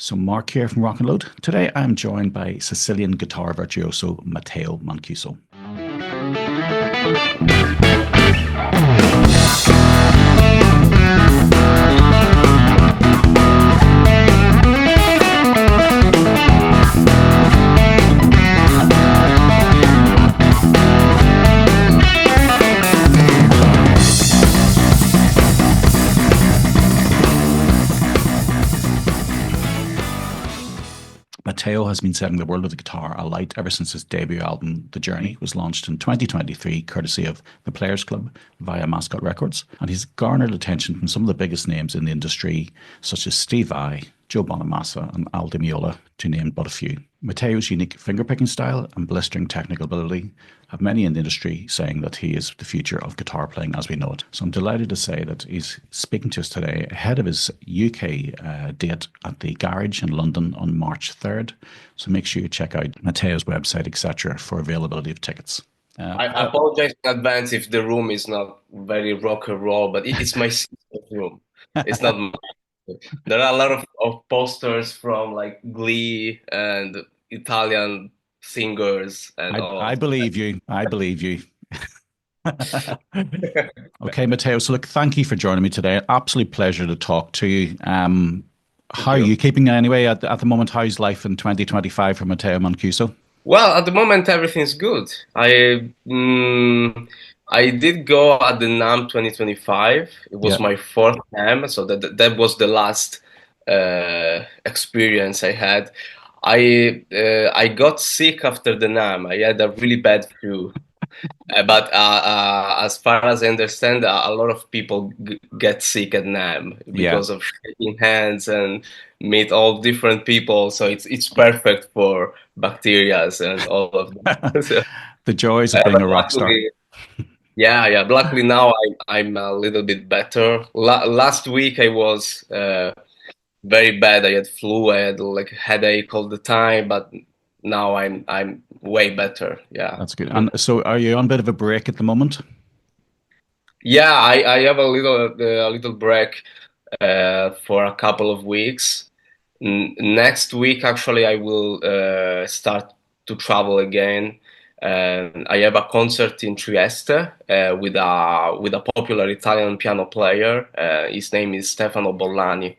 So Mark here from Rock and Load. Today I'm joined by Sicilian guitar virtuoso Matteo Mancuso. Matteo has been setting the world of the guitar alight ever since his debut album, The Journey, was launched in 2023, courtesy of the Players Club via Mascot Records. And he's garnered attention from some of the biggest names in the industry, such as Steve Vai, Joe Bonamassa, and Al Di Meola, to name but a few. Matteo's unique fingerpicking style and blistering technical ability have many in the industry saying that he is the future of guitar playing as we know it. So I'm delighted to say that he's speaking to us today ahead of his UK date at the Garage in London on March 3rd. So make sure you check out Matteo's website, etc., for availability of tickets. I apologize in advance if the room is not very rock and roll, but it's my sister's room. It's not mine. There are a lot of posters from like Glee and Italian singers and I all. believe you. I believe you. Okay, Matteo. So, look, thank you for joining me today. Absolute pleasure to talk to you. Thank How are you. you keeping anyway at the moment? How's life in 2025 for Matteo Mancuso? Well, at the moment everything's good. I did go at the Namm 2025. It was Yeah. my fourth Namm, so that was the last experience I had. I got sick after the Namm. I had a really bad flu. But as far as I understand, a lot of people g get sick at Namm Yeah. because of shaking hands and meet all different people. So it's perfect for bacterias and all of that. So, The joys of being but a rock star. luckily, yeah. Luckily now I'm a little bit better. Last week I was very bad. I had flu. I had like a headache all the time. But now I'm way better. Yeah. That's good. And so, are you on a bit of a break at the moment? Yeah, I have a little break for a couple of weeks. Next week, actually, I will start to travel again. I have a concert in Trieste with a popular Italian piano player. His name is Stefano Bollani,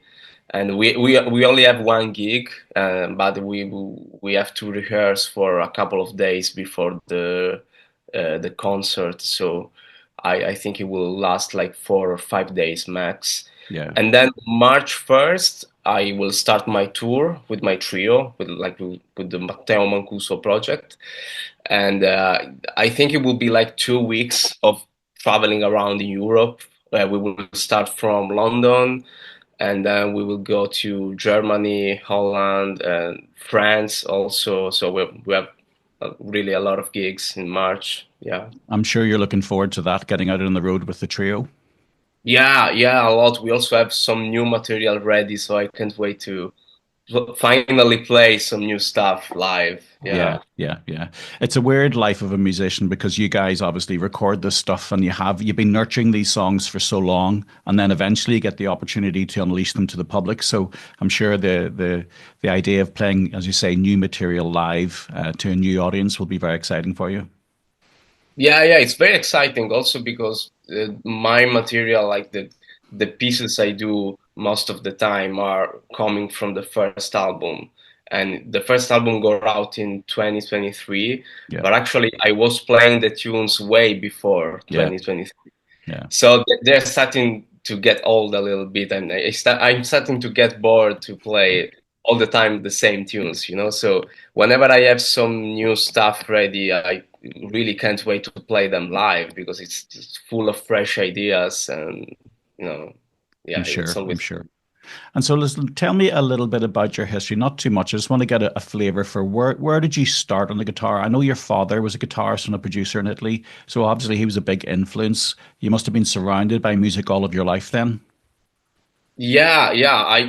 and we only have one gig, but we have to rehearse for a couple of days before the concert. So I think it will last like 4 or 5 days max. Yeah. And then March 1st, I will start my tour with my trio, with the Matteo Mancuso project. And I think it will be like 2 weeks of traveling around in Europe. We will start from London, and then we will go to Germany, Holland, and France also. So we have really a lot of gigs in March. Yeah. I'm sure you're looking forward to that, getting out on the road with the trio. Yeah, a lot. We also have some new material ready, so I can't wait to finally play some new stuff live. Yeah, Yeah. yeah, yeah. It's a weird life of a musician because you guys obviously record this stuff and you've been nurturing these songs for so long, and then eventually you get the opportunity to unleash them to the public. So I'm sure the idea of playing, as you say, new material live to a new audience will be very exciting for you. Yeah, it's very exciting also because my material, like the pieces I do most of the time are coming from the first album. And the first album got out in 2023, Yeah, but actually I was playing the tunes way before yeah, 2023. yeah. So they're starting to get old a little bit, and I'm starting to get bored to play all the time the same tunes, you know. So whenever I have some new stuff ready, I really can't wait to play them live because it's just full of fresh ideas, and you know, I'm yeah, it's sure. I'm always sure. And so, listen, tell me a little bit about your history. Not too much. I just want to get a flavor for where did you start on the guitar? I know your father was a guitarist and a producer in Italy, so obviously he was a big influence. You must have been surrounded by music all of your life then. yeah.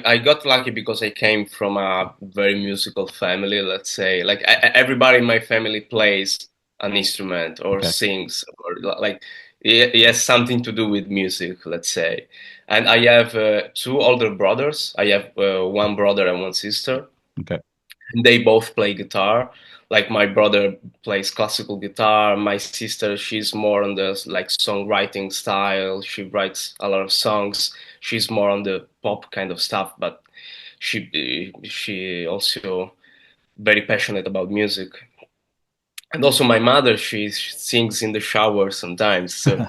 I got lucky because I came from a very musical family, let's say. Like everybody in my family plays an instrument or Okay. sings or like it has something to do with music, let's say. And I have two older brothers. I have one brother and one sister. Okay. And they both play guitar. Like my brother plays classical guitar. My sister, she's more on the like songwriting style. She writes a lot of songs. She's more on the pop kind of stuff, but she also very passionate about music. And also my mother, she sings in the shower sometimes. So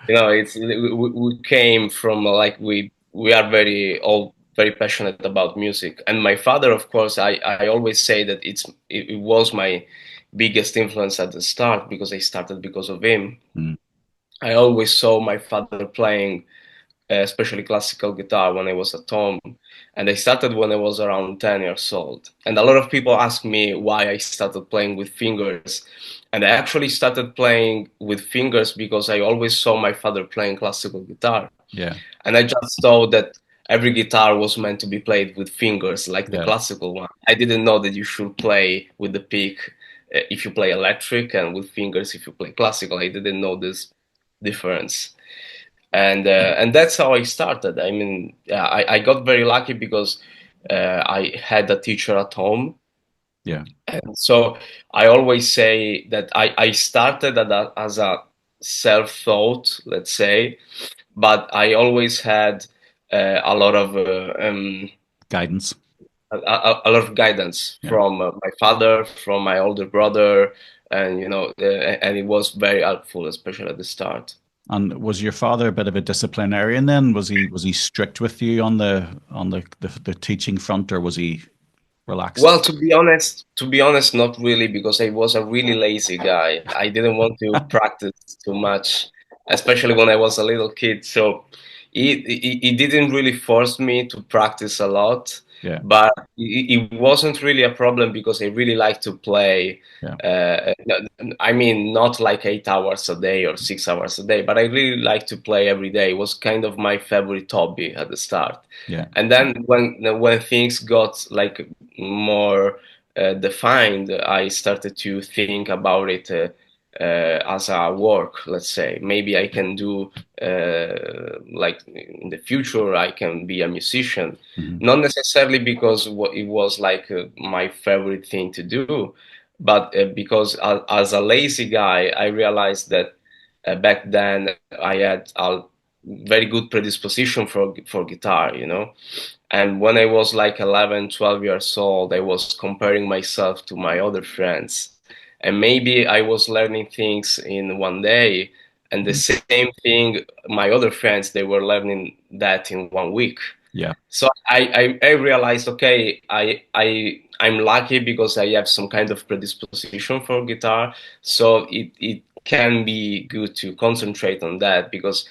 it's we came from like we are very all very passionate about music. And my father, of course, I always say that it was my biggest influence at the start because I started because of him. Mm. I always saw my father playing especially classical guitar when I was at home. And I started when I was around 10 years old. And a lot of people ask me why I started playing with fingers. And I actually started playing with fingers because I always saw my father playing classical guitar. Yeah. And I just thought that every guitar was meant to be played with fingers, like the Yeah. classical one. I didn't know that you should play with the pick if you play electric and with fingers if you play classical. I didn't know this difference. And that's how I started. I mean, yeah, I got very lucky because I had a teacher at home. Yeah. And so I always say that I started as a self-taught, let's say, but I always had a lot of Guidance. a lot of guidance Yeah. from my father, from my older brother, and and it was very helpful, especially at the start. And was your father a bit of a disciplinarian then? Was he strict with you on the teaching front, or was he relaxed? Well, to be honest, not really, because I was a really lazy guy. I didn't want to practice too much, especially when I was a little kid. So he didn't really force me to practice a lot, Yeah. but it wasn't really a problem because I really like to play. Yeah. I mean, not like 8 hours a day or 6 hours a day, but I really like to play every day. It was kind of my favorite hobby at the start. Yeah. And then when things got like more defined, I started to think about it as a work. Let's say maybe I can do like in the future I can be a musician, Hmm. not necessarily because it was like my favorite thing to do, but because as a lazy guy, I realized that back then I had a very good predisposition for guitar, and when I was like 11, 12 years old, I was comparing myself to my other friends. And maybe I was learning things in one day, and the same thing, my other friends, they were learning that in 1 week. Yeah. So I realized, okay, I'm lucky because I have some kind of predisposition for guitar. So it can be good to concentrate on that because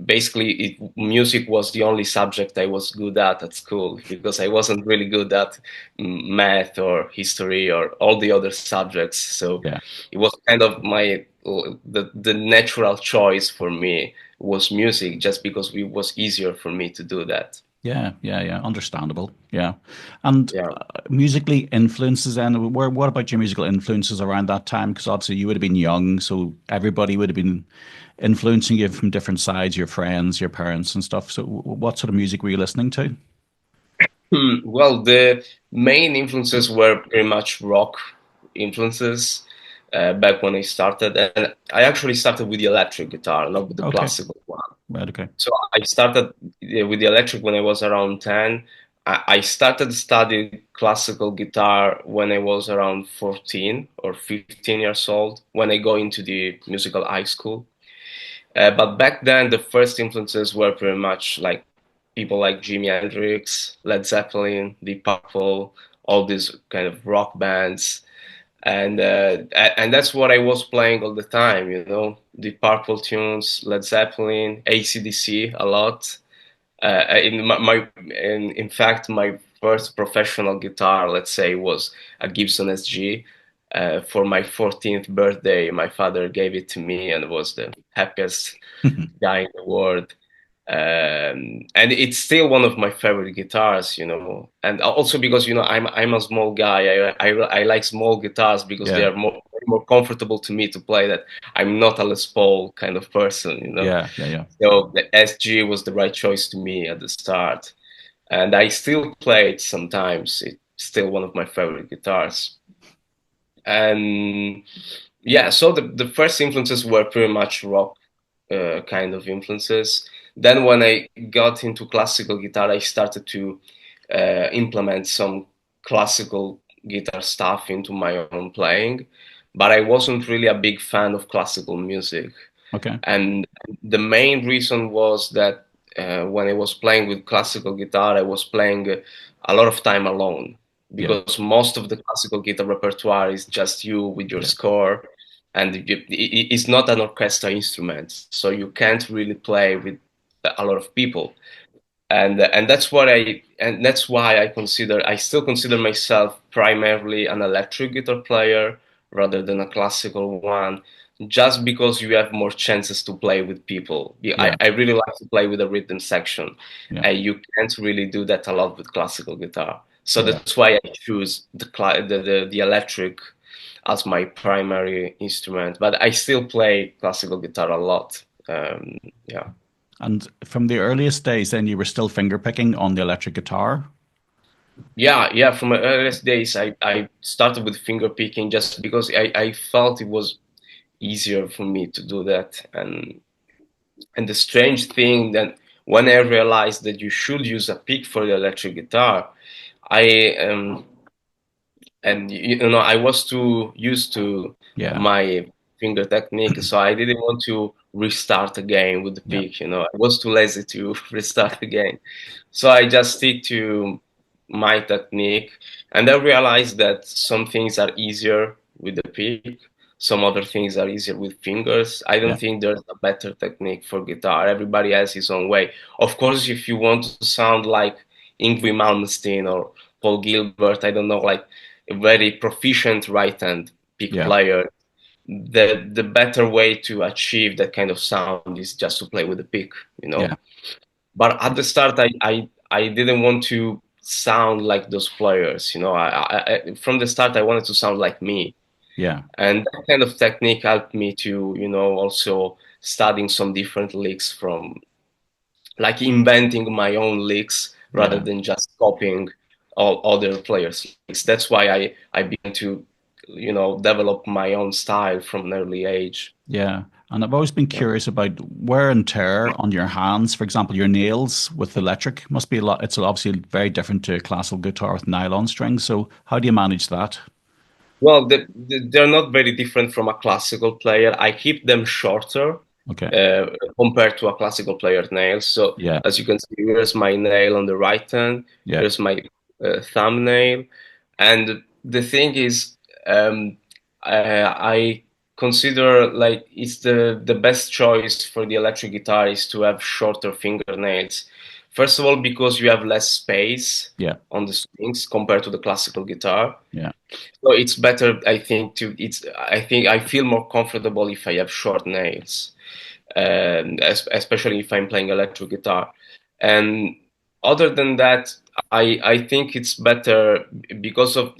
basically music was the only subject I was good at school because I wasn't really good at math or history or all the other subjects. So Yeah. it was kind of the natural choice for me was music just because it was easier for me to do that. Yeah. Yeah. Yeah. Understandable. Yeah. And Yeah. musically influences then, what about your musical influences around that time? Because obviously you would have been young, so everybody would have been influencing you from different sides, your friends, your parents and stuff. So what sort of music were you listening to? Well, the main influences were pretty much rock influences back when I started. And I actually started with the electric guitar, not with the Okay. classical one. Right. Okay. So I started with the electric when I was around 10. I started studying classical guitar when I was around 14 or 15 years old, when I go into the musical high school. But back then, the first influences were pretty much like people like Jimi Hendrix, Led Zeppelin, Deep Purple, all these kind of rock bands, and that's what I was playing all the time. Deep Purple tunes, Led Zeppelin, AC/DC a lot. In fact, my first professional guitar, let's say, was a Gibson SG. For my 14th birthday, my father gave it to me and was the happiest guy in the world. And it's still one of my favorite guitars. And also because I'm a small guy. I like small guitars because they Yeah. are more more comfortable to me to play that. I'm not a Les Paul kind of person, you know. Yeah, yeah, yeah. So the SG was the right choice to me at the start, and I still play it sometimes. It's still one of my favorite guitars. And yeah, so the first influences were pretty much rock kind of influences. Then when I got into classical guitar, I started to implement some classical guitar stuff into my own playing, but I wasn't really a big fan of classical music. Okay. And the main reason was that when I was playing with classical guitar, I was playing a lot of time alone Yeah, because most of the classical guitar repertoire is just you with your yeah, score, and it's not an orchestra instrument, so you can't really play with a lot of people. And that's why I still consider myself primarily an electric guitar player rather than a classical one, just because you have more chances to play with people. yeah, I really like to play with a rhythm section, yeah, and you can't really do that a lot with classical guitar. So yeah. that's why I choose the electric as my primary instrument. But I still play classical guitar a lot. Yeah. And from the earliest days, then you were still finger picking on the electric guitar. Yeah. From my earliest days, I started with finger picking just because I felt it was easier for me to do that. And the strange thing that when I realized that you should use a pick for the electric guitar, I and you know I was too used to Yeah, my finger technique, so I didn't want to restart again with the yeah, pick. You know, I was too lazy to restart again, so I just stick to my technique. And I realized that some things are easier with the pick, some other things are easier with fingers. I don't yeah, think there's a better technique for guitar. Everybody has his own way. Of course, if you want to sound like Yngwie Malmsteen or Paul Gilbert, I don't know, like a very proficient right hand pick yeah, player, the better way to achieve that kind of sound is just to play with the pick, you know. yeah, But at the start, I didn't want to sound like those players, you know. From the start I wanted to sound like me, yeah, and that kind of technique helped me to, you know, also studying some different licks from like inventing my own licks rather yeah, than just copying all other players' licks. That's why I began to, you know, develop my own style from an early age. yeah. And I've always been curious about wear and tear on your hands. For example, your nails with electric must be a lot. It's obviously very different to a classical guitar with nylon strings. So how do you manage that? Well, they're not very different from a classical player. I keep them shorter Okay. uh, compared to a classical player's nails. So Yeah, as you can see, here's my nail on the right hand. yeah, Here's my thumbnail. And the thing is, I consider like it's the best choice for the electric guitar is to have shorter fingernails. First of all, because you have less space yeah, on the strings compared to the classical guitar. yeah, So it's better, I think, I think I feel more comfortable if I have short nails, especially if I'm playing electric guitar. And other than that, I think it's better because of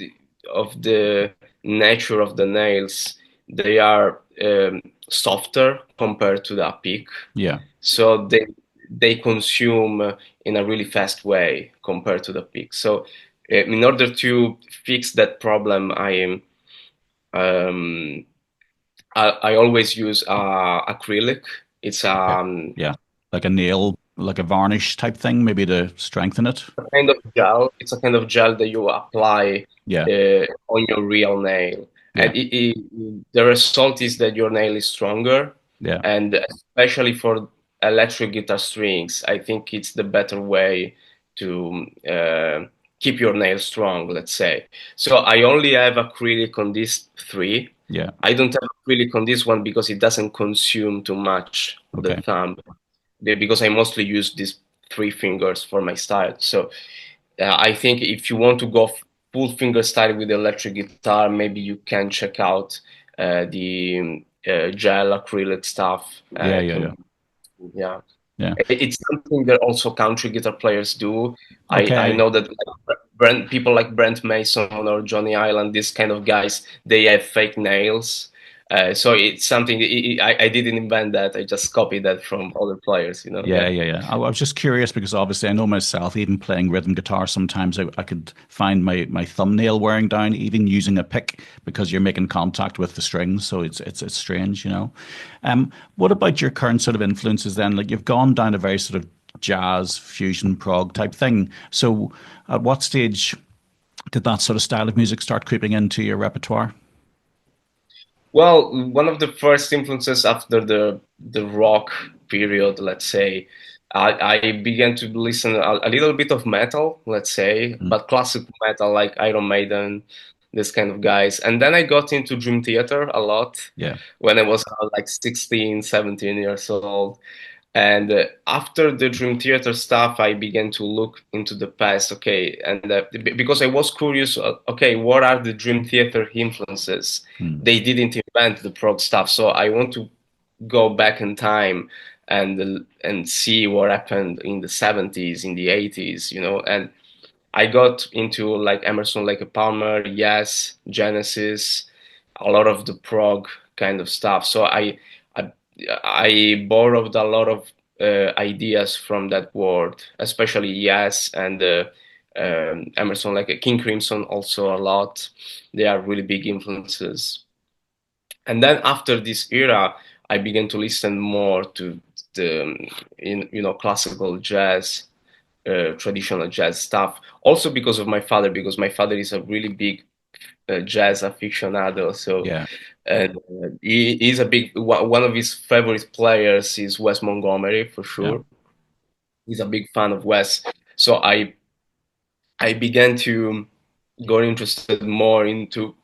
the nature of the nails. They are softer compared to the pick, yeah. so they consume in a really fast way compared to the pick. So in order to fix that problem, um, I always use acrylic. It's Okay. Yeah. Like a nail, like a varnish type thing, maybe to strengthen it. a kind of gel. It's a kind of gel that you apply Yeah, on your real nail, yeah, and the result is that your nail is stronger. yeah, And especially for electric guitar strings, I think it's the better way to keep your nail strong, let's say. So I only have acrylic on these three. yeah. I don't have acrylic on this one because it doesn't consume too much of the Okay. thumb, because I mostly use these three fingers for my style. So I think if you want to go full finger style with the electric guitar, maybe you can check out the gel acrylic stuff. Yeah, It yeah, yeah. can, yeah. Yeah. It's something that also country guitar players do. I Okay. know that people like Brent Mason or Johnny Island, these kind of guys, they have fake nails. So it's something I didn't invent that. I just copied that from other players, you know. Yeah, Yeah. yeah, yeah. I was just curious because obviously I know myself, even playing rhythm guitar, sometimes I could find my thumbnail wearing down, even using a pick because you're making contact with the strings. So it's strange, you know. What about your current sort of influences then? Like you've gone down a very sort of jazz, fusion, prog type thing. So at what stage did that sort of style of music start creeping into your repertoire? Well, one of the first influences after the rock period, let's say, I began to listen a little bit of metal, let's say, Mm. but classic metal like Iron Maiden, this kind of guys. And then I got into Dream Theater a lot Yeah, when I was like 16, 17 years old. And after the Dream Theater stuff, I began to look into the past. Okay, and because I was curious, okay, what are the Dream Theater influences? mm. They didn't invent the prog stuff, so I want to go back in time and see what happened in the 70s, in the 80s, you know. And I got into like Emerson, Lake and Palmer, Yes, Genesis, a lot of the prog kind of stuff. So I, I borrowed a lot of ideas from that world, especially Yes and Emerson, like King Crimson, also a lot. They are really big influences. And then after this era, I began to listen more to the classical jazz, traditional jazz stuff. Also because of my father, because my father is a really big jazz aficionado. So, Yeah, and he's a big one of his favorite players is Wes Montgomery for yeah, sure. He's a big fan of Wes. So I began to go interested more into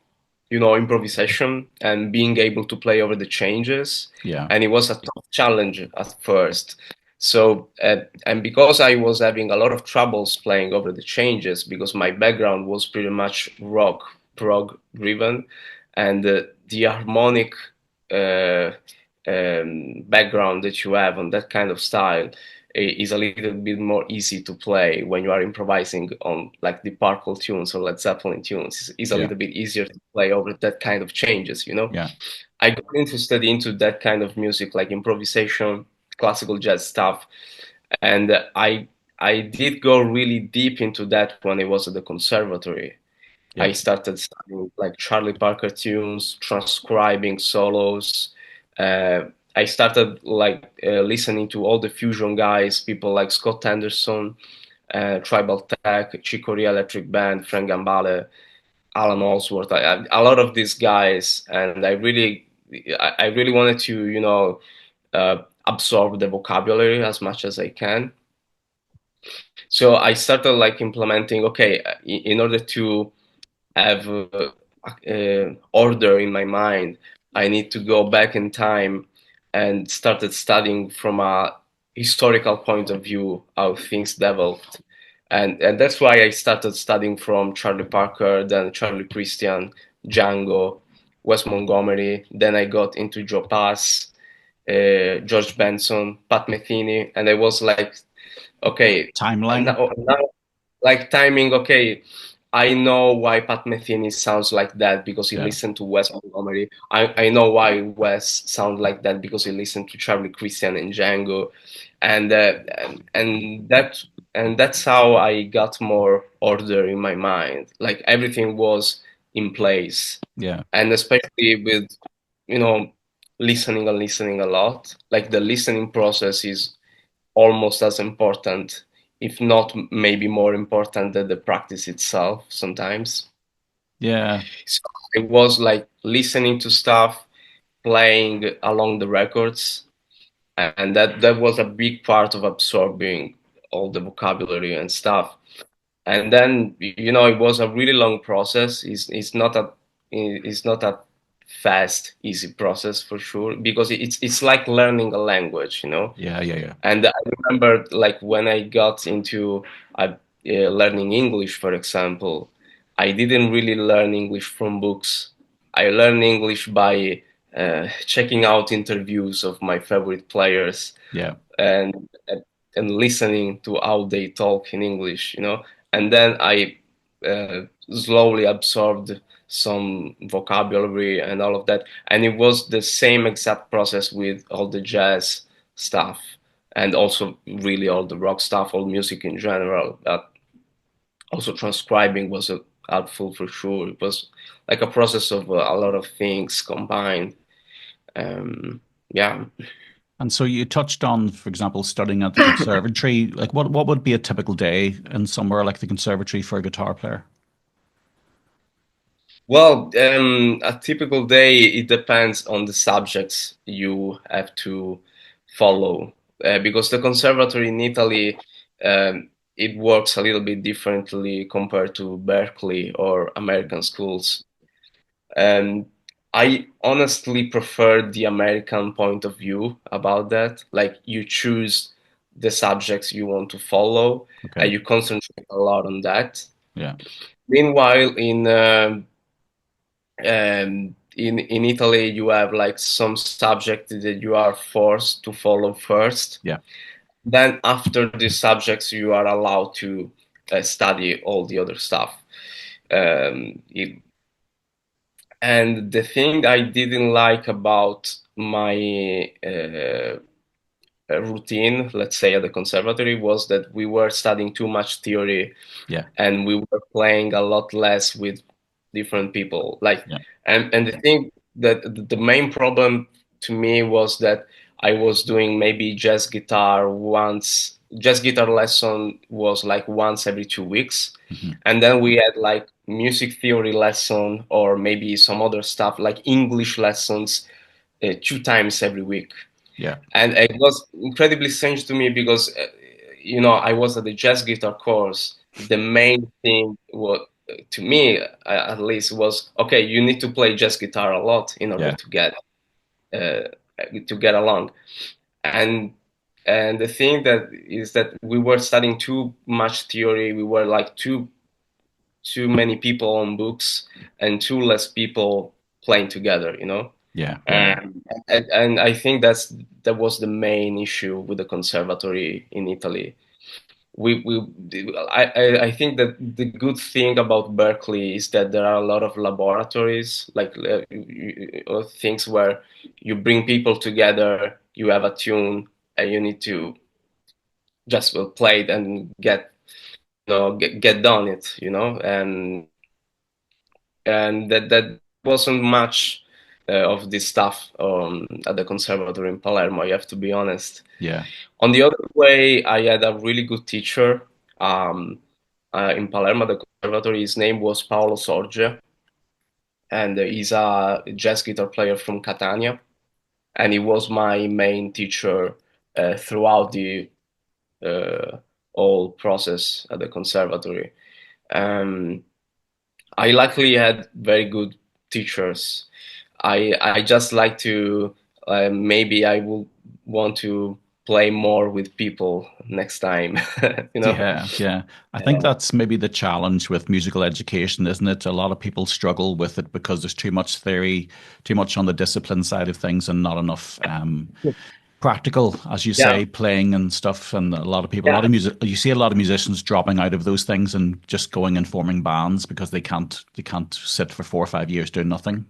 improvisation and being able to play over the changes. yeah, And it was a tough challenge at first. So, and because I was having a lot of troubles playing over the changes, because my background was pretty much rock, prog driven, and the harmonic uh, background that you have on that kind of style is a little bit more easy to play when you are improvising on like the Purple tunes or Led Zeppelin tunes. It's a yeah, little bit easier to play over that kind of changes, you know. yeah, I got interested into that kind of music, like improvisation, classical jazz stuff, and I did go really deep into that when I was at the conservatory. yeah, I started studying like Charlie Parker tunes, transcribing solos. Uh, I started like listening to all the fusion guys, people like Scott Anderson, Tribal Tech, Chick Corea Electric Band, Frank Gambale, Alan Allsworth, a lot of these guys, and I really wanted to, absorb the vocabulary as much as I can. So I started like implementing, okay, in order to have order in my mind, I need to go back in time and started studying from a historical point of view how things developed. And that's why I started studying from Charlie Parker, then Charlie Christian, Django, Wes Montgomery. Then I got into Joe Pass, George Benson, Pat Metheny, and I was like, okay, timeline. now like timing, okay, I know why Pat Metheny sounds like that because he Yeah, listened to Wes Montgomery. I know why Wes sounds like that because he listened to Charlie Christian and Django, and that's how I got more order in my mind. Like everything was in place, yeah, and especially with you know listening and listening a lot. Like the listening process is almost as important, if not maybe more important than the practice itself sometimes. yeah, So it was like listening to stuff, playing along the records, and that was a big part of absorbing all the vocabulary and stuff. And then it was a really long process. It's not a fast, easy process for sure because it's like learning a language, you know. yeah, yeah, yeah, And I remember, like, when I got into learning English, for example, I didn't really learn English from books. I learned English by checking out interviews of my favorite players yeah, and and listening to how they talk in English, and then I slowly absorbed some vocabulary and all of that. And it was the same exact process with all the jazz stuff and also really all the rock stuff, all music in general. Also transcribing was helpful for sure. It was like a process of a lot of things combined. Yeah. And so you touched on, for example, studying at the conservatory. Like, what would be a typical day in somewhere like the conservatory for a guitar player? Well, a typical day, it depends on the subjects you have to follow. Because the conservatory in Italy, it works a little bit differently compared to Berkeley or American schools. And I honestly prefer the American point of view about that. Like, you choose the subjects you want to follow, and Okay. you concentrate a lot on that. Yeah. Meanwhile, in Italy, you have like some subject that you are forced to follow first. Yeah. Then after these subjects, you are allowed to study all the other stuff. Um, it, and the thing I didn't like about my routine, let's say at the conservatory, was that we were studying too much theory Yeah. and we were playing a lot less with different people. Like, Yeah. and the thing that the main problem to me was that I was doing maybe jazz guitar once. Jazz guitar lesson was like once every 2 weeks, Hmm. and then we had like music theory lesson or maybe some other stuff like English lessons 2 times every week. Yeah. And it was incredibly strange to me because I was at the jazz guitar course. The main thing was, to me at least, was okay, you need to play jazz guitar a lot in order Yeah. uh, to get along. And and the thing that is that we were studying too much theory. We were like too many people on books and too less people playing together. Yeah. Yeah. And I think that was the main issue with the conservatory in Italy. I think that the good thing about Berkeley is that there are a lot of laboratories, like things where you bring people together, you have a tune, and you need to just play it and get done it. And that wasn't much of this stuff at the conservatory in Palermo. You have to be honest. Yeah. On the other way, I had a really good teacher in Palermo, the conservatory. His name was Paolo Sorge, and he's a jazz guitar player from Catania, and he was my main teacher throughout the whole process at the conservatory. Um, I luckily had very good teachers. I just like to maybe I will want to play more with people next time. you know. Yeah, yeah. I think Uh, that's maybe the challenge with musical education, isn't it? A lot of people struggle with it because there's too much theory, too much on the discipline side of things, and not enough practical, as you yeah, say, playing and stuff. And a lot of people, a yeah, lot of music, you see a lot of musicians dropping out of those things and just going and forming bands because they can't sit for 4 or 5 years doing nothing.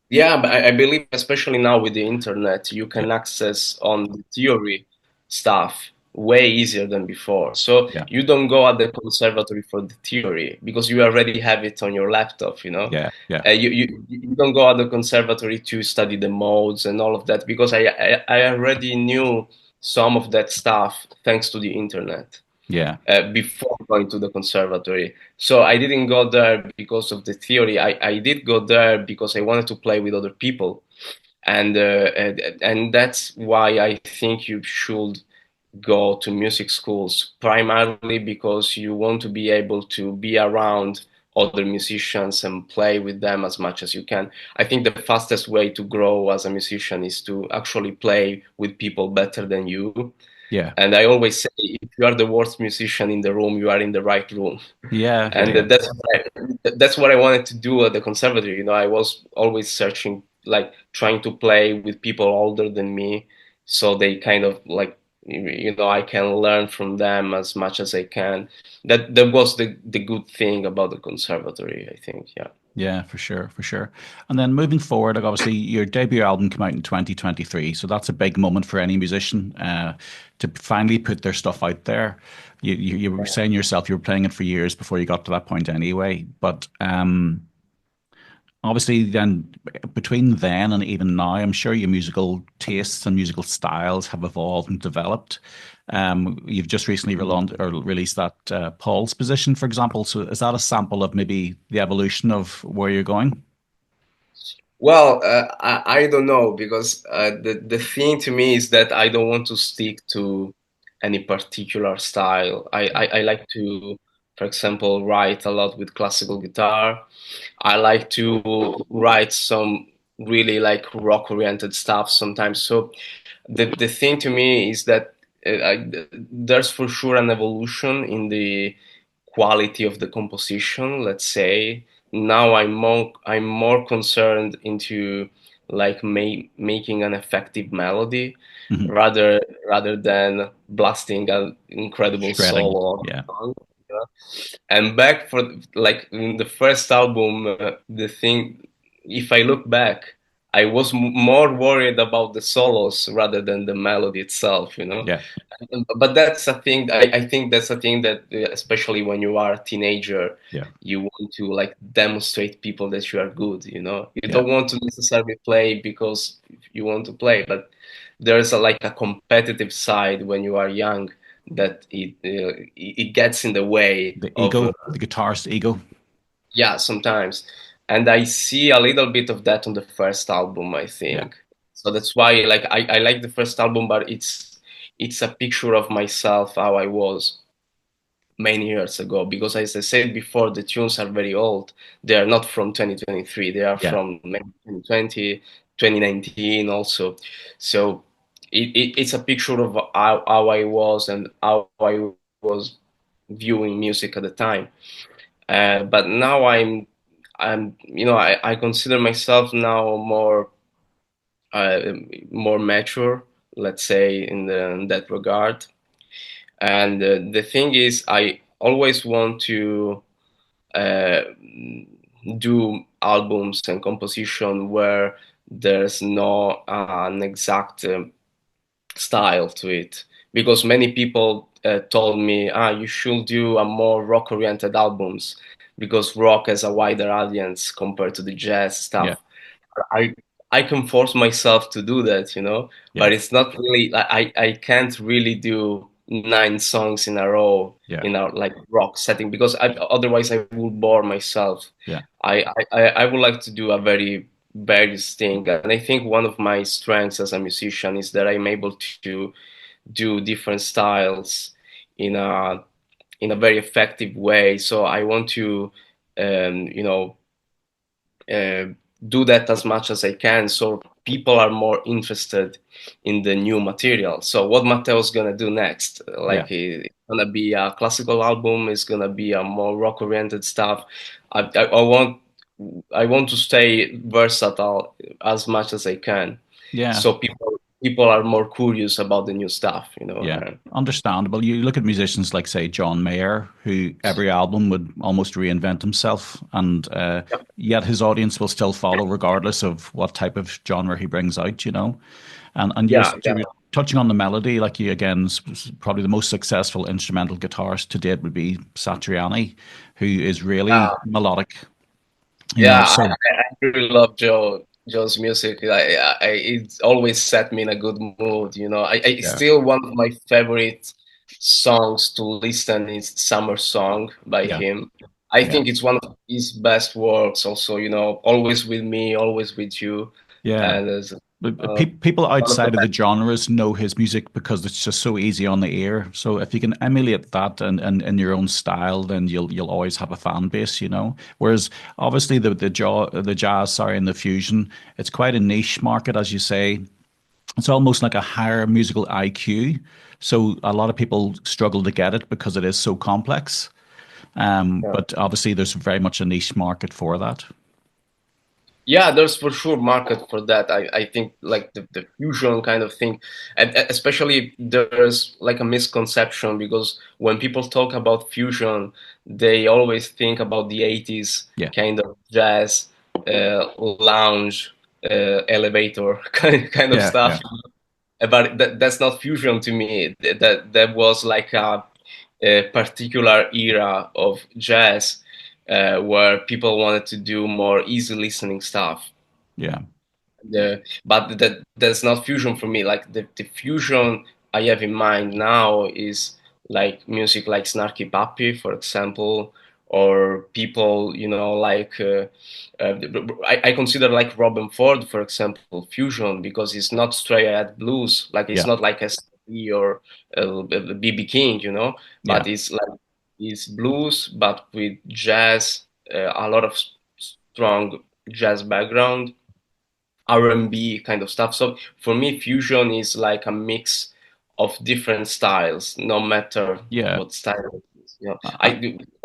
yeah. But I believe, especially now with the internet, you Yeah, can access on the theory stuff way easier than before. So yeah, you don't go at the conservatory for the theory because you already have it on your laptop. yeah, yeah, You don't go at the conservatory to study the modes and all of that because I already knew some of that stuff thanks to the internet yeah, before going to the conservatory. So I didn't go there because of the theory. I did go there because I wanted to play with other people. And that's why I think you should go to music schools, primarily because you want to be able to be around other musicians and play with them as much as you can. I think the fastest way to grow as a musician is to actually play with people better than you. yeah, And I always say, if you are the worst musician in the room, you are in the right room. yeah, yeah, And yeah, that's what I wanted to do at the conservatory. I was always searching, like trying to play with people older than me, so they kind of like I can learn from them as much as I can. That was the good thing about the conservatory, I think. Yeah. Yeah, for sure, for sure. And then moving forward, like obviously your debut album came out in 2023, so that's a big moment for any musician to finally put their stuff out there. You were saying yourself you were playing it for years before you got to that point anyway, but obviously then between then and even now, I'm sure your musical tastes and musical styles have evolved and developed. You've just recently released that Paul's position, for example. So is that a sample of maybe the evolution of where you're going? Well, I don't know because the thing to me is that I don't want to stick to any particular style. I like to, for example, write a lot with classical guitar. I like to write some really like rock oriented stuff sometimes. So the thing to me is that there's for sure an evolution in the quality of the composition, let's say. Now I'm more concerned into like making an effective melody Hmm. rather rather than blasting an incredible Shredding. solo on Yeah. a song. And back for like in the first album, the thing, if I look back, I was more worried about the solos rather than the melody itself. Yeah. But that's a thing. I think that's a thing that, especially when you are a teenager, Yeah. you want to like demonstrate people that you are good. You Yeah. don't want to necessarily play because you want to play, but there's like a competitive side when you are young that it gets in the way The of ego, the guitarist ego. yeah, sometimes. And I see a little bit of that on the first album, I Yeah. think. So that's why like I like the first album, but it's a picture of myself how I was many years ago, because as I said before, the tunes are very old. They are not from 2023, they are Yeah. from maybe 2020, 2019 also. So it's a picture of how I was and how I was viewing music at the time. But now I consider myself now uh, more mature, let's say, in that regard. And the thing is, I always want to uh, do albums and composition where there's no an exact style to it, because many people told me, you should do a more rock oriented albums because rock has a wider audience compared to the jazz Yeah. stuff. I I can force myself to do that, Yeah. but it's not really like I can't really do 9 songs in a row Yeah. in a like rock setting, because otherwise I will bore myself. Yeah. I would like to do a very various thing, and I think one of my strengths as a musician is that I'm able to do different styles in a very effective way. So I want to um, you know uh, do that as much as I can, so people are more interested in the new material. So what Matteo's gonna do next? Yeah. Like it's gonna be a classical album, it's gonna be a more rock oriented stuff. I want to stay versatile as much as I can, Yeah. so people are more curious about the new stuff. Yeah, understandable. You look at musicians like, say, John Mayer, who every album would almost reinvent himself, and yet his audience will still follow regardless of what type of genre he brings out. And Yeah, yeah. you're touching on the melody, like you again, probably the most successful instrumental guitarist to date would be Satriani, who is really Uh, melodic. Yeah, I, So I I really love Joe's music. It always set me in a good mood. It's yeah, still one of my favorite songs to listen is "Summer Song" by yeah, him. I yeah. think it's one of his best works. Also, "Always with Me," "Always with You," Yeah. and there's But uh, people one of the outside of the best. genres know his music because it's just so easy on the ear. So if you can emulate that and in your own style, then you'll always have a fan base. Whereas obviously the jazz, sorry, and the fusion, it's quite a niche market, as you say. It's almost like a higher musical IQ. So a lot of people struggle to get it because it is so complex. Yeah. But obviously there's very much a niche market for that. Yeah, there's for sure market for that. I think like the fusion kind of thing, and especially there's like a misconception because when people talk about fusion, they always think about the 80s Yeah, kind of jazz, lounge, elevator kind of yeah, stuff. yeah, But that's not fusion to me. That was like a particular era of jazz where people wanted to do more easy listening stuff. yeah, But that's not fusion for me. Like the fusion I have in mind now is like music like Snarky Puppy, for example, or people, like I consider like Robin Ford, for example, fusion because it's not straight ahead blues. Like it's yeah, not like S.P. or B.B. King, yeah. but it's blues, but with jazz, a lot of strong jazz background R&B kind of stuff. So for me, fusion is like a mix of different styles, no matter Yeah. what style it is. I,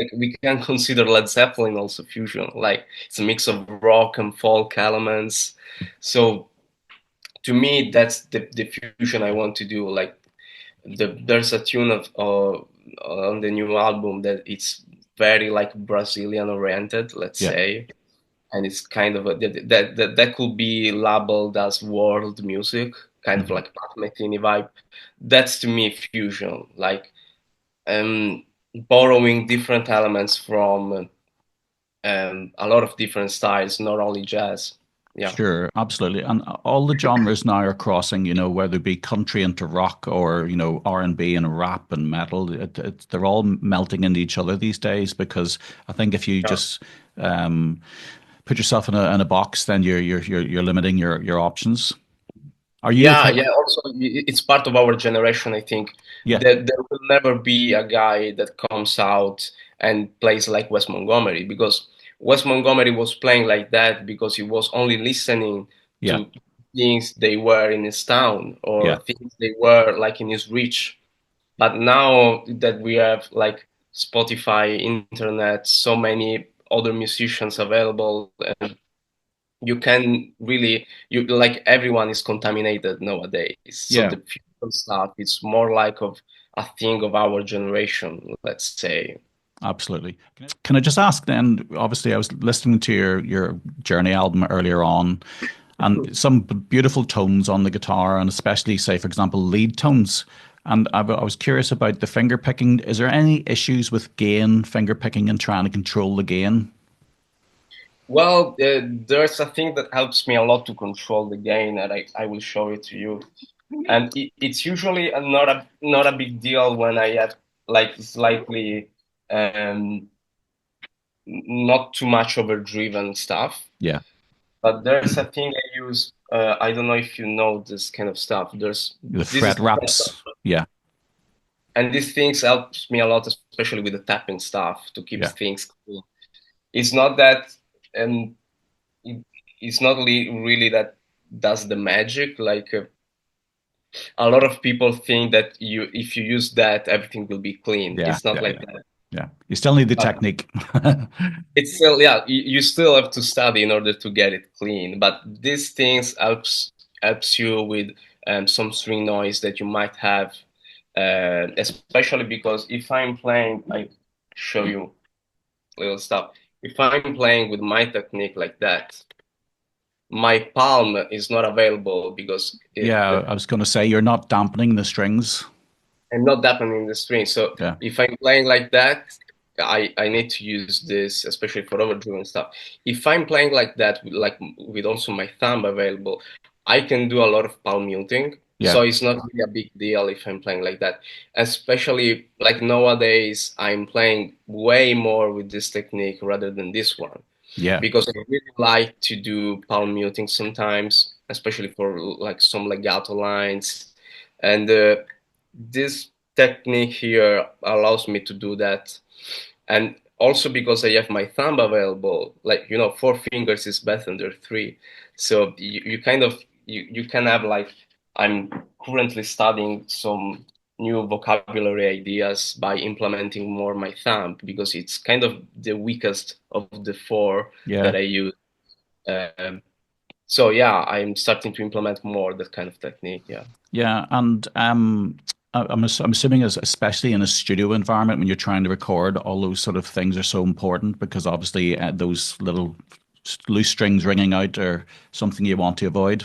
Like we can consider Led Zeppelin also fusion. Like it's a mix of rock and folk elements. So to me, that's the fusion I want to do. Like there's a tune on the new album that it's very like Brazilian oriented, let's yeah. say, and it's kind of that could be labeled as world music, kind of Mhm. like Pat Metheny vibe. That's to me fusion, like um, borrowing different elements from a lot of different styles, not only jazz. Yeah, Sure, absolutely. And all the genres now are crossing, whether it be country into rock or, R&B and rap and metal. They're all melting into each other these days because I think if you yeah. just um, put yourself in a box, then you're limiting your options. Are you the Yeah, type? yeah. Also, it's part of our generation. I think Yeah, that there will never be a guy that comes out and plays like Wes Montgomery because Wes Montgomery was playing like that because he was only listening yeah, to things they were in his town or yeah, things they were like in his reach. But now that we have like Spotify, internet, so many other musicians available, and you can really you like everyone is contaminated nowadays, so yeah. the future stuff is more like of a thing of our generation, let's say. Absolutely. Can I just ask then? Obviously, I was listening to your Journey album earlier on, and some beautiful tones on the guitar, and especially, say, for example, lead tones. And I was curious about the finger picking. Is there any issues with gain, finger picking, and trying to control the gain? Well, there's a thing that helps me a lot to control the gain, and I will show it to you. And it's usually not a big deal when I have like slightly um, not too much overdriven stuff. Yeah, But there's a thing I use. I don't know if you know this kind of stuff. the This is fret wraps. Yeah, and these things helps me a lot, especially with the tapping stuff to keep yeah, things cool. It's not that, and it, it's not really that does the magic. Like a lot of people think that if you use that, everything will be clean. yeah, It's not yeah, like yeah, that. yeah. You still need the But technique. it's still, yeah, you still have to study in order to get it clean. But these things helps you with some string noise that you might have, especially because if I'm playing, I show you little stuff. If I'm playing with my technique like that, my palm is not available because Yeah, I was going to say you're not dampening the strings. I'm not dampening the string. So Yeah, if I'm playing like that, I need to use this, especially for overdriven stuff. If I'm playing like that, like with also my thumb available, I can do a lot of palm muting. yeah, So it's not really a big deal if I'm playing like that. Especially like nowadays, I'm playing way more with this technique rather than this one yeah, because I really like to do palm muting sometimes, especially for like some legato lines. And this technique here allows me to do that. And also because I have my thumb available, like, four fingers is better than three. So you kind of, you can have like, I'm currently studying some new vocabulary ideas by implementing more my thumb because it's kind of the weakest of the four yeah. that I use. Um, so yeah, I'm starting to implement more that kind of technique. Yeah. Yeah, and I'm assuming especially in a studio environment when you're trying to record, all those sort of things are so important because obviously those little loose strings ringing out are something you want to avoid.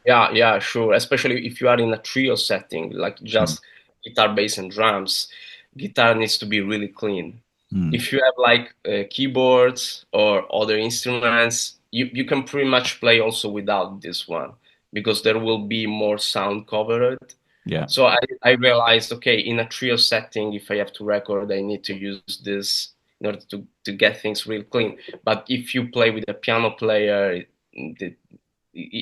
Yeah, yeah, sure. Especially if you are in a trio setting, like Mm. just guitar, bass, and drums, guitar needs to be really clean. Mm. If you have like keyboards or other instruments, you can pretty much play also without this one because there will be more sound covered. Yeah, So I realized, okay, in a trio setting, if I have to record, I need to use this in order to get things real clean. But if you play with a piano player, the,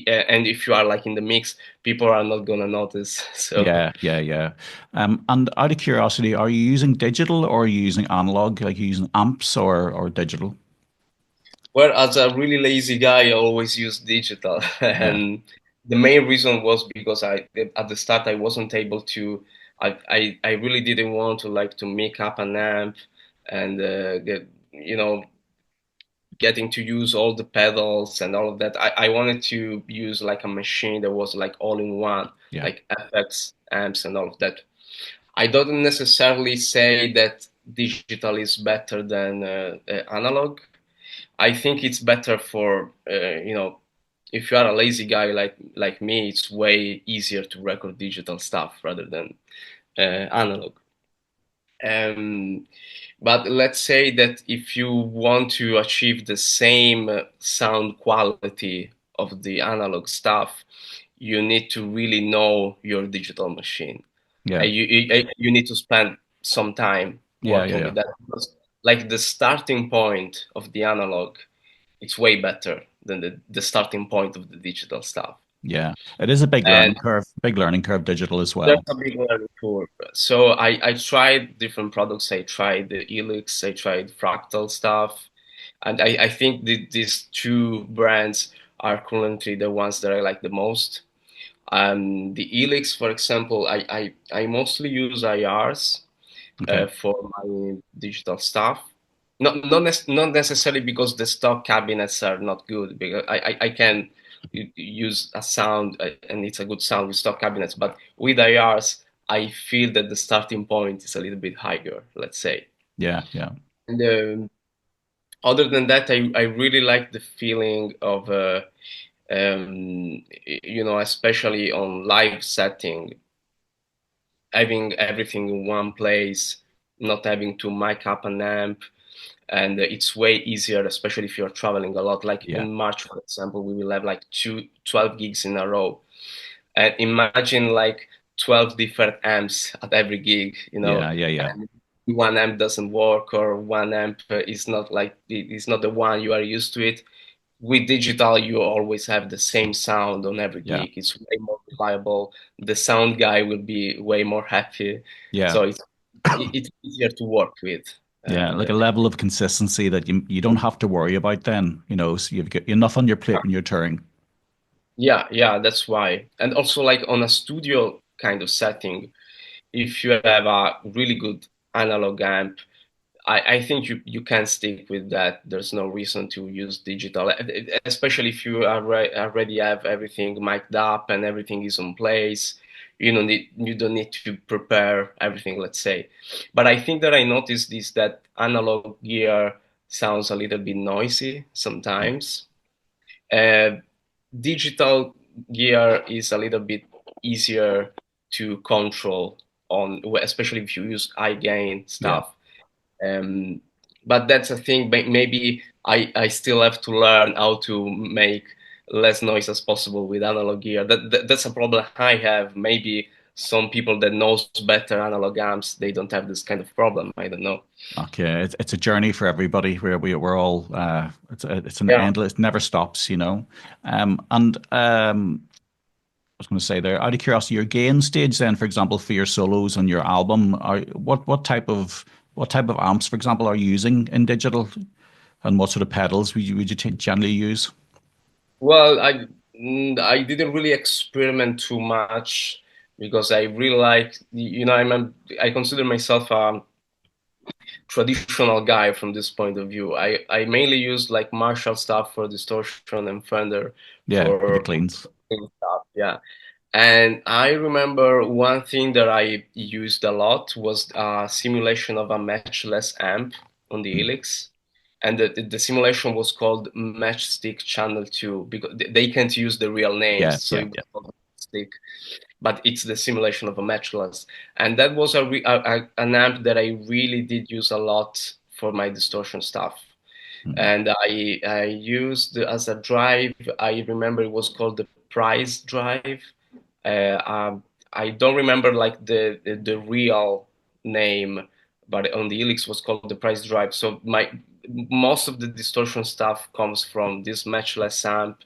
and if you are like in the mix, people are not gonna notice. So, yeah, yeah, yeah. And out of curiosity, are you using digital or are you using analog? Like you using amps or digital? well, as a really lazy guy, I always use digital, Yeah, and the main reason was because I at the start I wasn't able to. I really didn't want to like to make up an amp and get getting to use all the pedals and all of that. I wanted to use like a machine that was like all in one, yeah, like FX amps and all of that. I don't necessarily say that digital is better than analog. I think it's better for if you are a lazy guy like me, it's way easier to record digital stuff rather than analog. Um, but let's say that if you want to achieve the same sound quality of the analog stuff, you need to really know your digital machine. yeah, You need to spend some time yeah, yeah, working yeah. with that. Because, like the starting point of the analog, it's way better than the starting point of the digital stuff. Yeah. It is a And big learning curve digital as there's well. a big learning curve. So I tried different products. I tried the Helix, I tried Fractal stuff, and I think these two brands are currently the ones that I like the most. The Helix, for example, I mostly use IRs Okay. for my digital stuff. Not necessarily because the stock cabinets are not good, because I can use a sound and it's a good sound with stock cabinets, but with IRs, I feel that the starting point is a little bit higher, let's say. Yeah, yeah, And other than that, I really like the feeling of especially on live setting, having everything in one place, not having to mic up an amp, and it's way easier, especially if you're traveling a lot. Like yeah, in March, for example, we will have like 12 gigs in a row. And imagine like 12 different amps at every gig, yeah, yeah, yeah, and one amp doesn't work or one amp is not like it's not the one you are used to it. With digital, you always have the same sound on every yeah, gig. It's way more reliable. The sound guy will be way more happy. yeah, So it's easier to work with. yeah. And Like a level of consistency that you don't have to worry about then, so you've got enough on your plate when you're touring. yeah, yeah, that's why. And also like on a studio kind of setting, if you have a really good analog amp, I think you can stick with that. There's no reason to use digital, especially if you already have everything mic'd up and everything is in place. You don't need to prepare everything, let's say. But I think that I noticed is that analog gear sounds a little bit noisy Yeah, sometimes. Uh, Digital gear is a little bit easier to control on, especially if you use high gain yeah, stuff. Um, but that's a thing. Maybe I still have to learn how to make less noise as possible with analog gear. That's a problem I have. Maybe some people that knows better analog amps, they don't have this kind of problem. I don't know. okay. It's a journey for everybody. We're all it's an Yeah. endless, never stops. And I was going to say there, out of curiosity, your gain stage then, for example, for your solos on your album, are what type of amps, for example, are you using in digital, and what sort of pedals would you generally use? Well, I didn't really experiment too much because I really like I consider myself traditional guy from this point of view. I mainly use like Marshall stuff for distortion and Fender Yeah, for the for cleans. stuff. Yeah. And I remember one thing that I used a lot was a simulation of a matchless amp on the Mm. Helix. And the simulation was called Matchstick Channel 2 because they can't use the real names, Yeah, so yeah, it was yeah, called Matchstick, but it's the simulation of a matchless. And that was an amp that I really did use a lot for my distortion stuff. mm. And I used as a drive, I remember it was called the Prize Drive. uh, um, I don't remember like the real name, but on the Helix was called the Price Drive. So my most of the distortion stuff comes from this matchless amp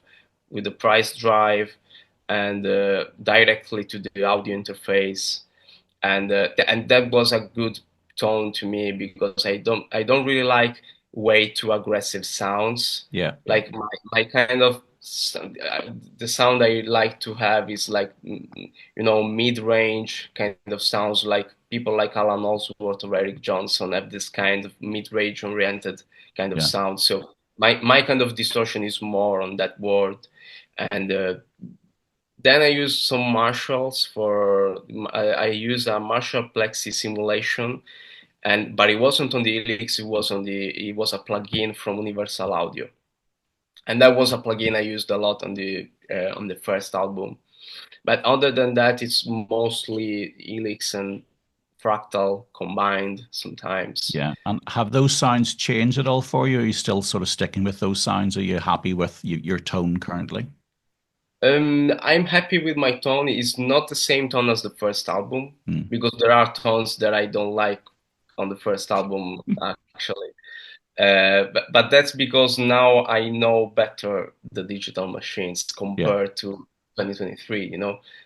with the Price Drive and directly to the audio interface, and that was a good tone to me because I don't really like way too aggressive sounds. Yeah, yeah, Like my kind of the sound I like to have is like mid-range kind of sounds, like people like Alan Allsworth or Eric Johnson have this kind of mid-range oriented kind of yeah, sound. So my kind of distortion is more on that word. And then I use some Marshalls for I use a Marshall Plexi simulation, and but it wasn't on the Helix. It was a plugin from Universal Audio, and that was a plugin I used a lot on the first album. But other than that, it's mostly Helix and Fractal combined sometimes. yeah. And have those sounds changed at all for you? Are you still sort of sticking with those sounds? Are you happy with your tone currently? I'm happy with my tone. It's not the same tone as the first album Mm. because there are tones that I don't like on the first album actually. But that's because now I know better the digital machines Yeah, compared to 2023,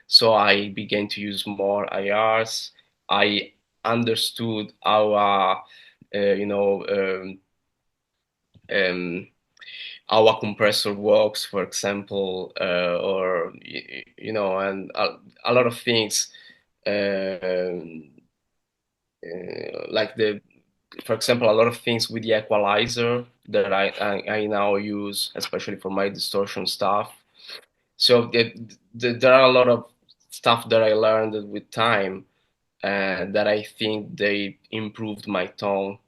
So I began to use more IRs. I understood um, how a compressor works, for example, or and a lot of things, like for example, a lot of things with the equalizer that I now use, especially for my distortion stuff. So there are a lot of stuff that I learned with time, that I think they improved my tone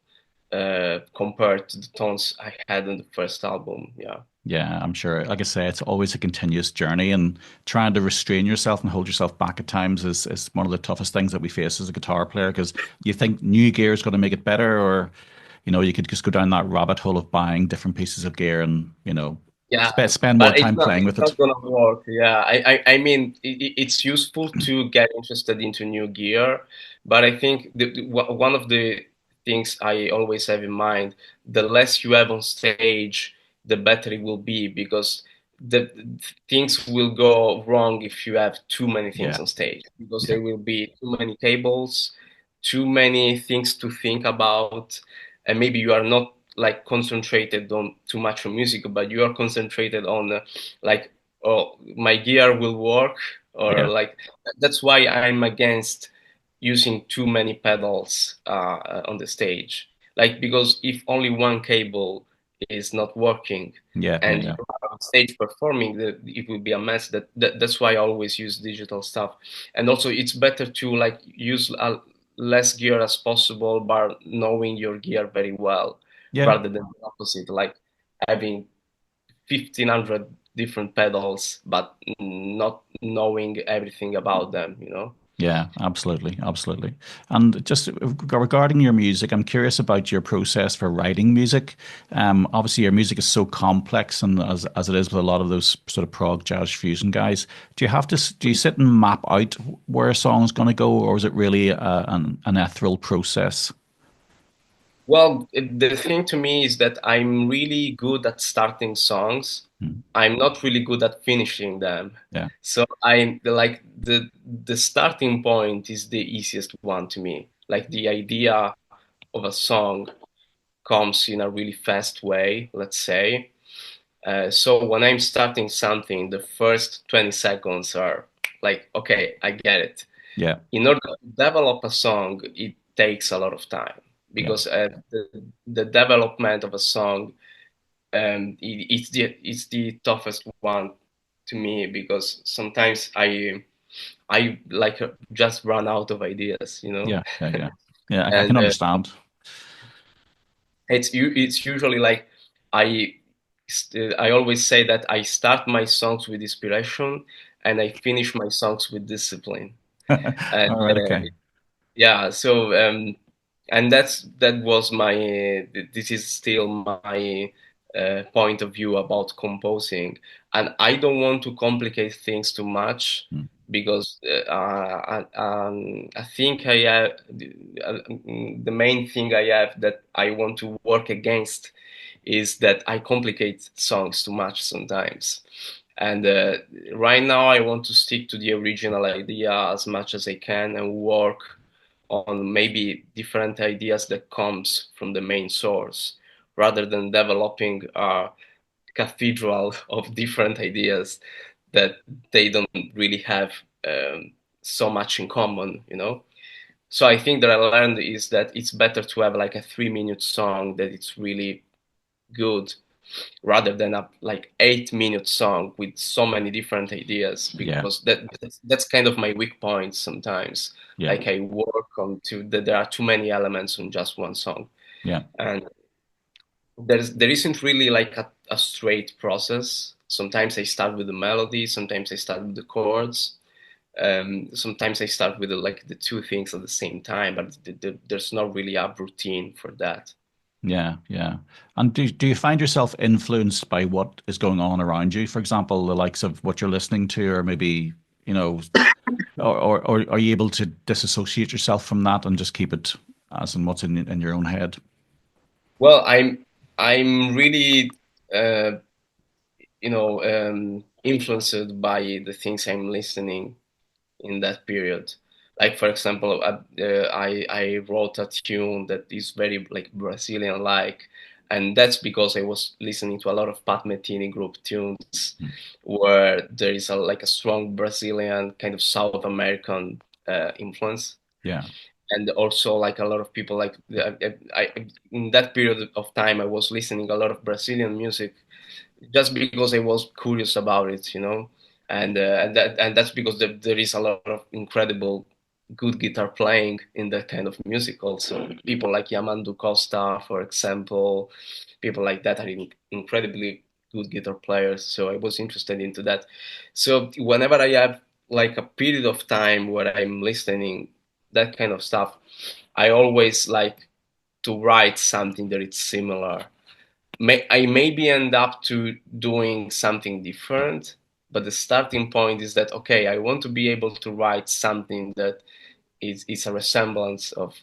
compared to the tones I had in the first album. Yeah. yeah, I'm sure. Like I say, it's always a continuous journey, and trying to restrain yourself and hold yourself back at times is one of the toughest things that we face as a guitar player because you think new gear is going to make it better, or you could just go down that rabbit hole of buying different pieces of gear and Yeah, spend more but it's time not playing it's with it. not gonna work. Yeah, I mean it's useful to get interested into new gear, but I think one of the things I always have in mind, the less you have on stage, the better it will be because the things will go wrong if you have too many things Yeah, on stage because yeah, there will be too many cables, too many things to think about, and maybe you are not like concentrated on too much on music, but you are concentrated on like, oh, my gear will work, or yeah, like that's why I'm against using too many pedals on the stage. Like because if only one cable is not working yeah, yeah, and you yeah, are on stage performing, it will be a mess. That's why I always use digital stuff. And also it's better to like use less gear as possible, but knowing your gear very well yeah. rather than the opposite, like having 1,500 different pedals, but not knowing everything about them. Yeah, absolutely, absolutely. And just regarding your music, I'm curious about your process for writing music. Obviously, your music is so complex, and as it is with a lot of those sort of prog jazz fusion guys, do you sit and map out where a song's going to go, or is it really an ethereal process? Well, the thing to me is that I'm really good at starting songs. Hmm. I'm not really good at finishing them. Yeah, So I like the starting point is the easiest one to me. Like the idea of a song comes in a really fast way, let's say. So when I'm starting something, the first 20 seconds are like, okay, I get it. yeah, In order to develop a song, it takes a lot of time. Yeah. because the development of a song, it's the toughest one to me, because sometimes I like just run out of ideas, you know. Yeah. Yeah. Yeah. Yeah. I And can understand. it's usually like I I always say that I start my songs with inspiration and I finish my songs with discipline. And All right. Okay. yeah, so and that was my this is still my point of view about composing, and I don't want to complicate things too much, Mm. because I think I have the main thing I have that I want to work against is that I complicate songs too much sometimes. And right now I want to stick to the original idea as much as I can and work on maybe different ideas that comes from the main source, rather than developing a cathedral of different ideas that they don't really have um, so much in common, you know. So I think that I learned is that it's better to have like a 3 minute song that it's really good, rather than a like 8 minute song with so many different ideas, Yeah. because that's kind of my weak point sometimes. Yeah. Like I work on that there are too many elements on just one song, Yeah. and there isn't really like a straight process. Sometimes I start with the melody, sometimes I start with the chords, sometimes I start with like the two things at the same time, but there's not really a routine for that. Yeah, yeah. And do you find yourself influenced by what is going on around you? For example, the likes of what you're listening to, or maybe, you know, or are you able to disassociate yourself from that and just keep it as in what's in your own head? Well, I'm really influenced by the things I'm listening in that period. Like for example, I wrote a tune that is very like Brazilian like, and that's because I was listening to a lot of Pat Metheny group tunes, Mm. where there is like a strong Brazilian kind of South American influence, Yeah, and also like a lot of people like in that period of time I was listening a lot of Brazilian music, just because I was curious about it, you know, and that's because there is a lot of incredible good guitar playing in that kind of music. Also, people like Yamandu Costa, for example, people like that are incredibly good guitar players. So I was interested into that. So whenever I have like a period of time where I'm listening that kind of stuff, I always like to write something that is similar. I maybe end up to doing something different, but the starting point is that okay, I want to be able to write something that is a resemblance of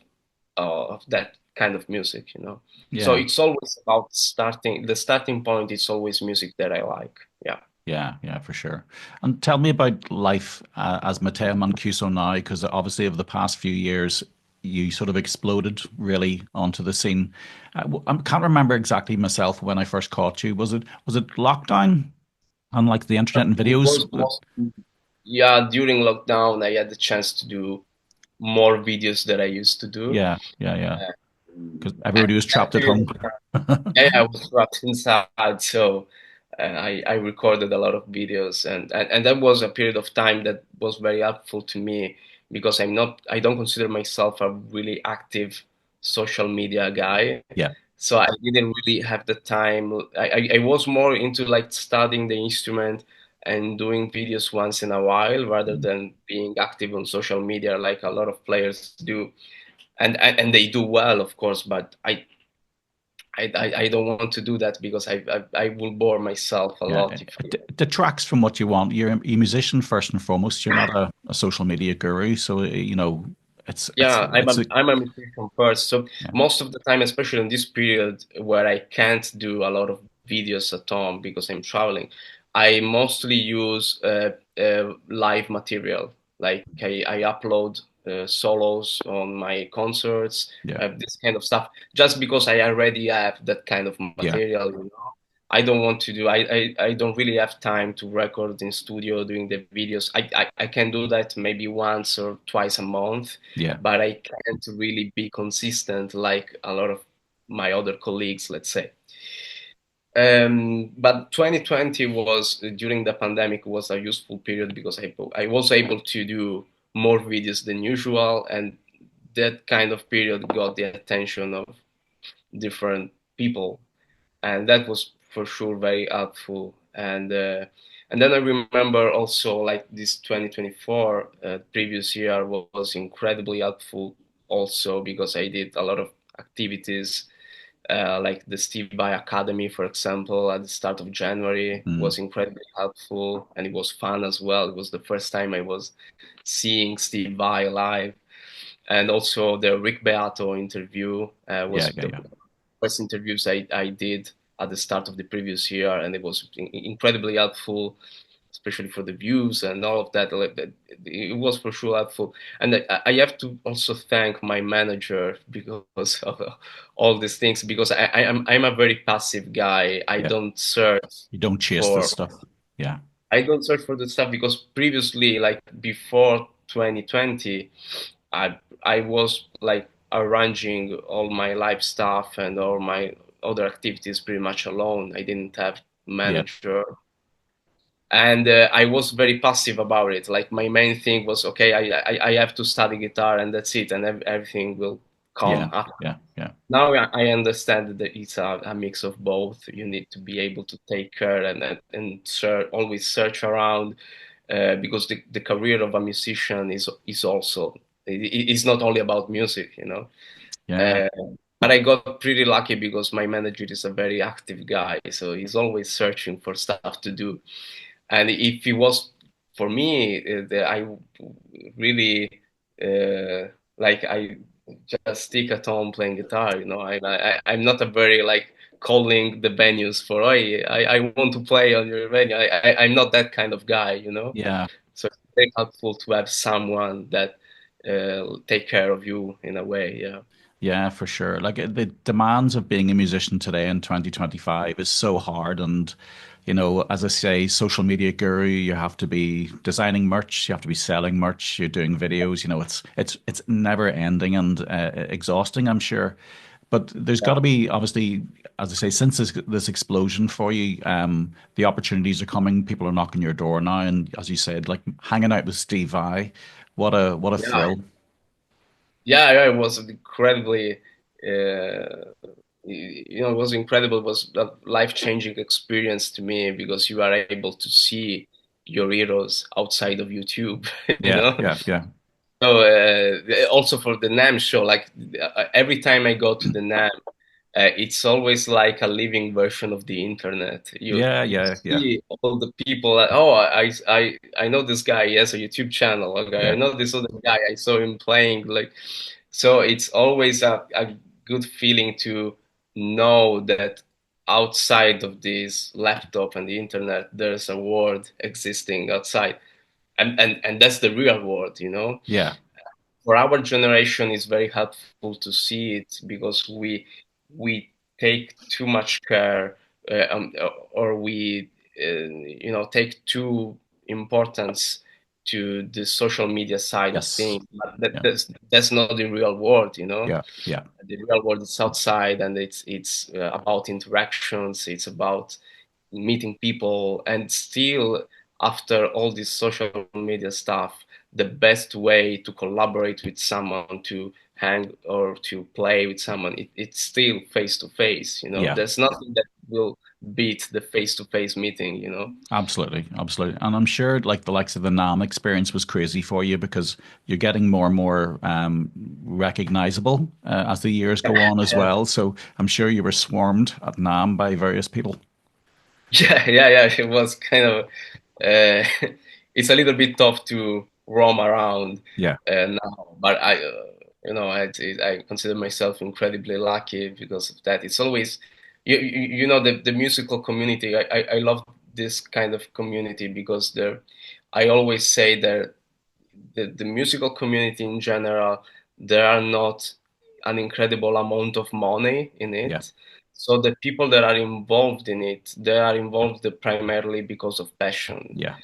that kind of music, you know. So yeah, it's always about starting. The starting point is always music that I like. Yeah. yeah, yeah, for sure. And tell me about life as Matteo Mancuso now, because obviously over the past few years, you sort of exploded really onto the scene. I can't remember exactly myself when I first caught you. Was it lockdown and like the internet and It videos? was yeah, during lockdown, I had the chance to do more videos that I used to do. Yeah, yeah, yeah. Um, Because and everybody was that trapped at period home. of time, yeah, I was trapped inside, so I recorded a lot of videos, and that was a period of time that was very helpful to me, because I don't consider myself a really active social media guy. Yeah. So I didn't really have the time. I was more into like studying the instrument and doing videos once in a while, rather than being active on social media like a lot of players do. And they do well, of course, but I don't want to do that, because I will bore myself a Yeah, lot if I. it detracts from what you want. You're a musician first and foremost. You're not a social media guru, so Yeah, it's a I'm a musician first, so yeah, most of the time, especially in this period where I can't do a lot of videos at home because I'm traveling, I mostly use live material. Like I upload solos on my concerts, yeah, this kind of stuff, just because I already have that kind of yeah, material, you know. I don't want to do. I don't really have time to record in studio doing the videos. I can do that maybe once or twice a month, Yeah. but I can't really be consistent like a lot of my other colleagues, let's say. But 2020 was during the pandemic was a useful period because I was able to do more videos than usual, and that kind of period got the attention of different people, and that was for sure very helpful. And then I remember also like this 2024 previous year was incredibly helpful also because I did a lot of activities like the Steve Vai Academy, for example, at the start of January Mm. was incredibly helpful, and it was fun as well. It was the first time I was seeing Steve Vai live, and also the Rick Beato interview Yeah, was yeah, the yeah. first interviews I did at the start of the previous year, and it was incredibly helpful, especially for the views and all of that. It was for sure helpful. And I have to also thank my manager because of all these things, because I'm a very passive guy. Yeah. You don't chase this For stuff. Yeah. I don't search for the stuff because previously, like before 2020, I was like arranging all my live stuff and all my other activities pretty much alone. I didn't have Yeah. manager, and I was very passive about it. Like my main thing was, okay, I have to study guitar and that's it, and everything will come Yeah. up. Yeah. Yeah. Now I understand that it's a mix of both. You need to be able to take care and always search around because the career of a musician is also it's not only about music, you know. Yeah. Uh, but I got pretty lucky because my manager is a very active guy, so he's always searching for stuff to do. And if it was for me, I really like I just stick at home playing guitar. You know, I'm not a very like calling the venues for hey, I want to play on your venue. I'm not that kind of guy. You know, Yeah. so it's very helpful to have someone that take care of you in a way. Yeah. Yeah, for sure. Like the demands of being a musician today in 2025 is so hard. And, as I say, social media guru, you have to be designing merch, you have to be selling merch, you're doing videos, it's never ending and exhausting, I'm sure. But there's got to be, obviously, as I say, since this explosion for you, the opportunities are coming. People are knocking your door now, and as you said, like hanging out with Steve Vai, what a Yeah, thrill! yeah, it was incredibly, it was incredible. It was a life-changing experience to me because you are able to see your heroes outside of YouTube, you Yeah, know? yeah, yeah, So also for the Namm show, like every time I go to the Namm, it's always like a living version of the internet. yeah, You yeah, yeah. see all the people. Oh, I know this guy. He has a YouTube channel. Okay, I Yeah. know this other guy. I saw him playing. Like, so it's always a good feeling to know that outside of this laptop and the internet, there's a world existing outside, and that's the real world. You know, Yeah. for our generation it's very helpful to see it because we take too much care or we take too importance to the social media side of Yes. things, but Yeah. that's not the real world, you know. Yeah. Yeah. The real world is outside, and it's about interactions, it's about meeting people. And still, after all this social media stuff, the best way to collaborate with someone, to hang or to play with someone, it's still face to face, you know. Yeah. There's nothing that will beat the face to face meeting, you know. Absolutely. Absolutely. And I'm sure like the likes of the Namm experience was crazy for you because you're getting more and more recognizable as the years go on as Yeah. well. So I'm sure you were swarmed at Namm by various people. Yeah. It was kind of uh, it's a little bit tough to roam around Yeah. now, but I consider myself incredibly lucky because of that. It's always the musical community. I love this kind of community because I always say that the musical community in general, there are not an incredible amount of money in Yeah. it. So the people that are involved in it, they are involved primarily because of passion. Yeah.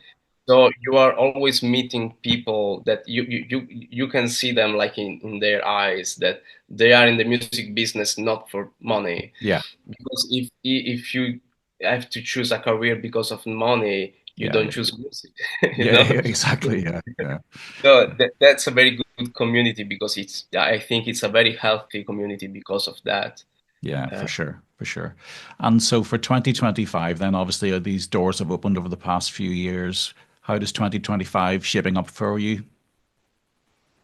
So you are always meeting people that you can see them like in their eyes that they are in the music business not for money. Yeah. Because if you have to choose a career because of money, you Yeah. don't Yeah. choose music, you Yeah. know? Yeah. Exactly. Yeah. Yeah. So that's a very good community because I think it's a very healthy community because of that. Yeah, Uh, for sure, for sure. And so for 2025, then obviously these doors have opened over the past few years. How does 2025 shaping up for you?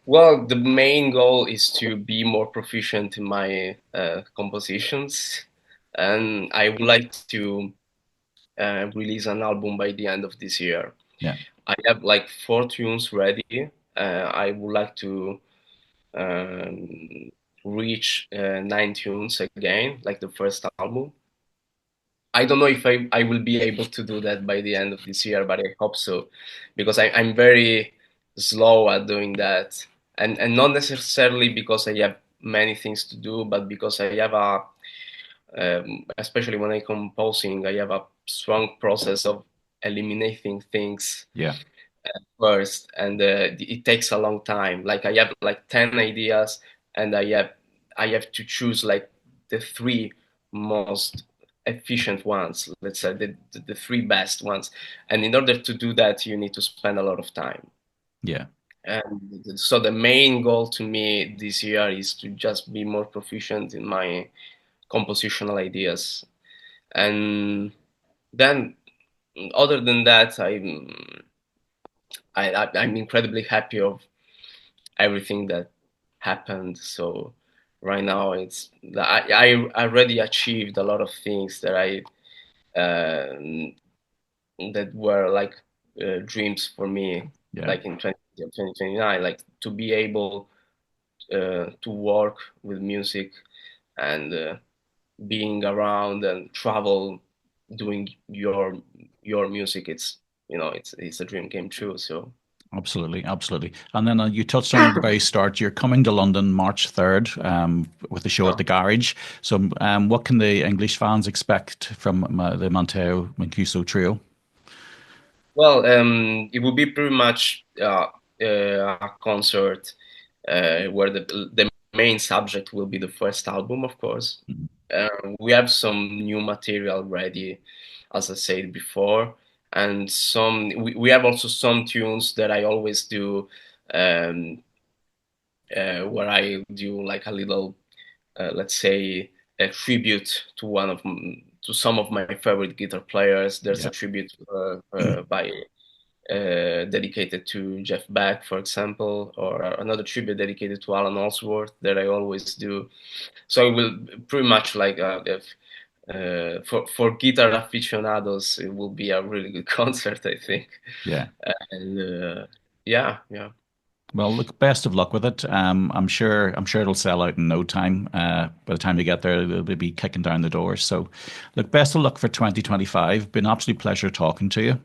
well, the main goal is to be more proficient in my compositions, and I would like to release an album by the end of this year. Yeah, I have like 4 tunes ready. I would like to um, reach 9 tunes again, like the first album. I don't know if I will be able to do that by the end of this year, but I hope so, because I'm very slow at doing that, and not necessarily because I have many things to do, but because I have especially when I composing, I have a strong process of eliminating things yeah, first, and it takes a long time. Like I have like 10 ideas, and I have to choose like the three most efficient ones. Let's say the three best ones, and in order to do that, you need to spend a lot of time. yeah. And so the main goal to me this year is to just be more proficient in my compositional ideas, and then other than that, I'm incredibly happy of everything that happened. So right now I already achieved a lot of things that I that were like dreams for me, Yeah, like in 2029, like to be able to work with music and being around and travel doing your music. It's a dream came true. So absolutely, absolutely. And then you touched on at the very start, you're coming to London March 3rd with the show at the Garage. So what can the English fans expect from the Matteo Mancuso trio? well, it will be pretty much a concert where the main subject will be the first album, of course. We have some new material ready, as I said before, and we have also some tunes that I always do, um, where I do like a little, let's say, a tribute to to some of my favorite guitar players. There's a Yeah, tribute by dedicated to Jeff Beck, for example, or another tribute dedicated to Alan Allsworth that I always do. So it will pretty much like if, for guitar aficionados, it will be a really good concert, I think. yeah. And yeah, yeah. Well, look, best of luck with it. I'm sure it'll sell out in no time. By the time you get there, they'll be kicking down the doors. So, look, best of luck for 2025. Been an absolute pleasure talking to you.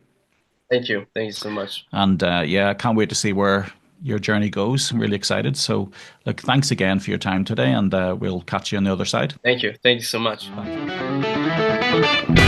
Thank you. Thank you so much. And yeah, I can't wait to see where your journey goes. I'm really excited. So, look, thanks again for your time today, and we'll catch you on the other side. Thank you. Thank you so much. Thank you.